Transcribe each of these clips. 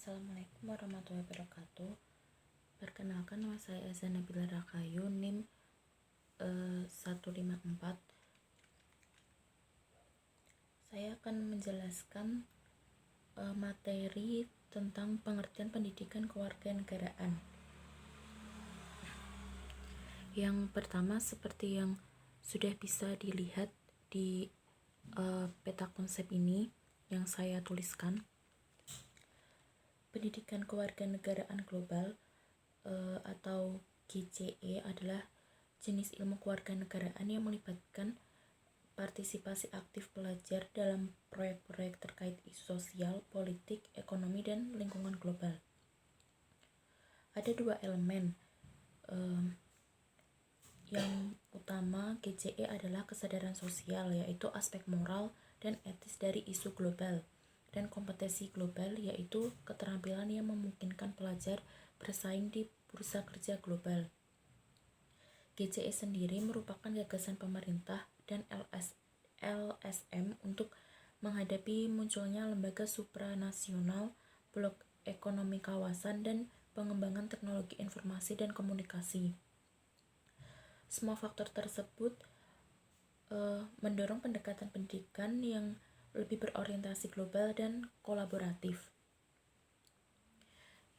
Assalamualaikum warahmatullahi wabarakatuh. Perkenalkan, nama saya Eza Nabila Rakayu, NIM 154. Saya akan menjelaskan materi tentang pengertian pendidikan kewarganegaraan. Yang pertama, seperti yang sudah bisa dilihat di peta konsep ini yang saya tuliskan, pendidikan kewarganegaraan global atau GCE adalah jenis ilmu kewarganegaraan yang melibatkan partisipasi aktif pelajar dalam proyek-proyek terkait isu sosial, politik, ekonomi, dan lingkungan global. Ada dua elemen. Yang utama GCE adalah kesadaran sosial, yaitu aspek moral dan etis dari isu global, dan kompetensi global, yaitu keterampilan yang memungkinkan pelajar bersaing di bursa kerja global. GCE sendiri merupakan gagasan pemerintah dan LSM untuk menghadapi munculnya lembaga supranasional, blok ekonomi kawasan, dan pengembangan teknologi informasi dan komunikasi. Semua faktor tersebut mendorong pendekatan pendidikan yang lebih berorientasi global dan kolaboratif.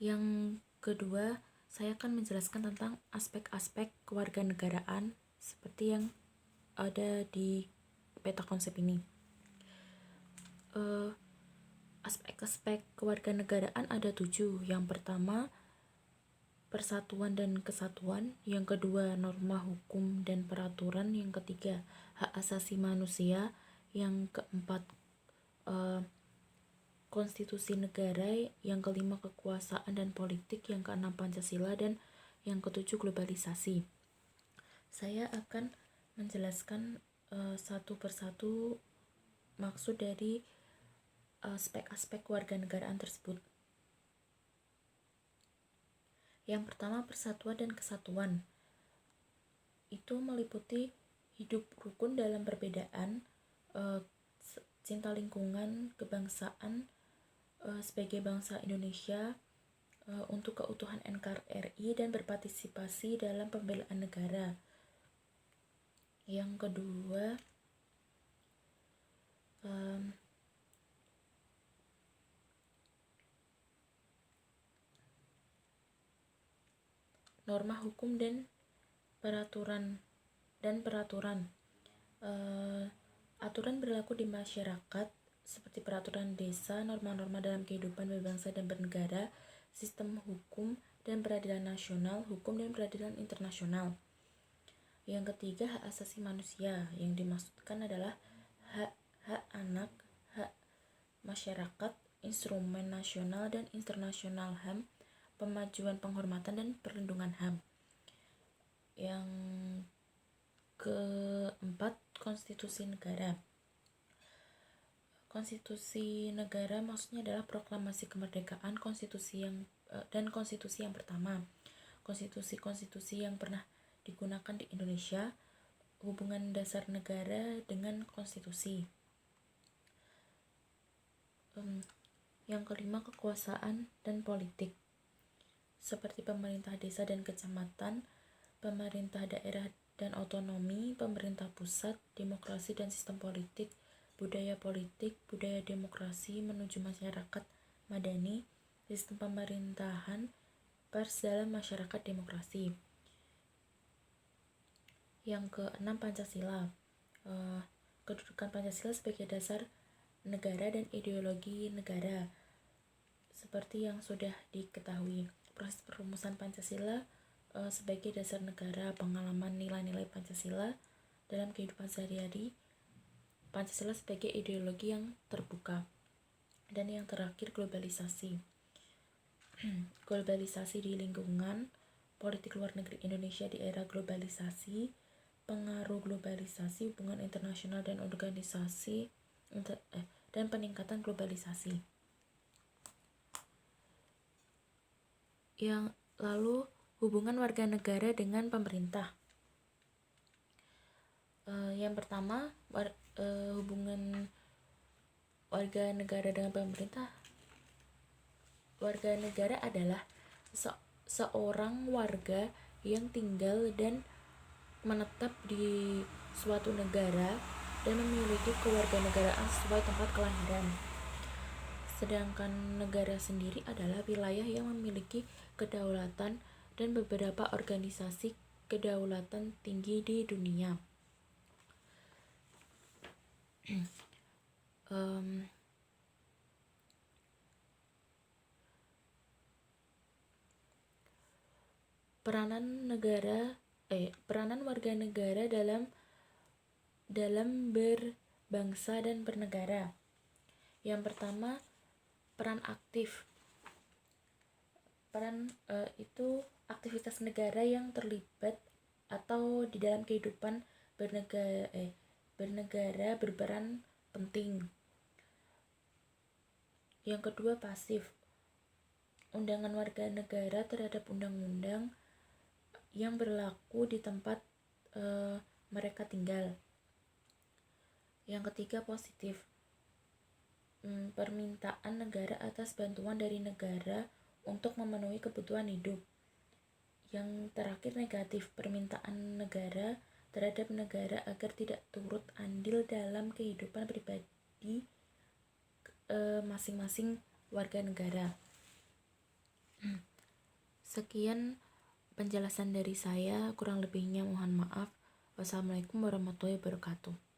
Yang kedua, saya akan menjelaskan tentang aspek-aspek kewarganegaraan seperti yang ada di peta konsep ini. Aspek-aspek kewarganegaraan ada 7. Yang pertama, persatuan dan kesatuan. Yang kedua, norma hukum dan peraturan. Yang ketiga, hak asasi manusia. Yang keempat, konstitusi negara. Yang kelima, kekuasaan dan politik. Yang keenam, Pancasila. Dan yang ketujuh, globalisasi. Saya akan menjelaskan satu persatu maksud dari aspek-aspek kewarganegaraan tersebut. Yang pertama, persatuan dan kesatuan. Itu meliputi hidup rukun dalam perbedaan, cinta lingkungan, kebangsaan sebagai bangsa Indonesia, untuk keutuhan NKRI, dan berpartisipasi dalam pembelaan negara. Yang kedua, norma hukum dan peraturan. Aturan berlaku di masyarakat seperti peraturan desa, norma-norma dalam kehidupan berbangsa dan bernegara, sistem hukum dan peradilan nasional, hukum dan peradilan internasional. Yang ketiga, hak asasi manusia. Yang dimaksudkan adalah hak anak, hak masyarakat, instrumen nasional dan internasional HAM, pemajuan penghormatan dan perlindungan HAM. Yang keempat, konstitusi negara. Konstitusi negara maksudnya adalah proklamasi kemerdekaan, konstitusi yang pertama. Konstitusi yang pernah digunakan di Indonesia, hubungan dasar negara dengan konstitusi. Yang kelima, kekuasaan dan politik, seperti pemerintah desa dan kecamatan, pemerintah daerah dan otonomi, pemerintah pusat, demokrasi dan sistem politik, budaya demokrasi menuju masyarakat madani, sistem pemerintahan, pers dalam masyarakat demokrasi. Yang keenam, Pancasila. Kedudukan Pancasila sebagai dasar negara dan ideologi negara. Seperti yang sudah diketahui, proses perumusan Pancasila sebagai dasar negara, pengalaman nilai-nilai Pancasila dalam kehidupan sehari-hari, Pancasila sebagai ideologi yang terbuka. Dan yang terakhir, globalisasi. Globalisasi di lingkungan, politik luar negeri Indonesia di era globalisasi, pengaruh globalisasi, hubungan internasional dan organisasi, dan peningkatan globalisasi. Yang lalu, hubungan warga negara dengan pemerintah. Yang pertama, hubungan warga negara dengan pemerintah Warga negara adalah seorang warga yang tinggal dan menetap di suatu negara dan memiliki kewarganegaraan sesuai tempat kelahiran. Sedangkan negara sendiri adalah wilayah yang memiliki kedaulatan dan beberapa organisasi kedaulatan tinggi di dunia. Peranan warga negara dalam berbangsa dan bernegara. Yang pertama, peran aktif. Peran itu aktivitas negara yang terlibat atau di dalam kehidupan bernegara berperan penting. Yang kedua, pasif. Undangan warga negara terhadap undang-undang yang berlaku di tempat mereka tinggal. Yang ketiga, positif. Permintaan negara atas bantuan dari negara untuk memenuhi kebutuhan hidup. Yang terakhir, negatif. Permintaan negara terhadap negara agar tidak turut andil dalam kehidupan pribadi masing-masing warga negara. Sekian penjelasan dari saya, kurang lebihnya mohon maaf. Wassalamualaikum warahmatullahi wabarakatuh.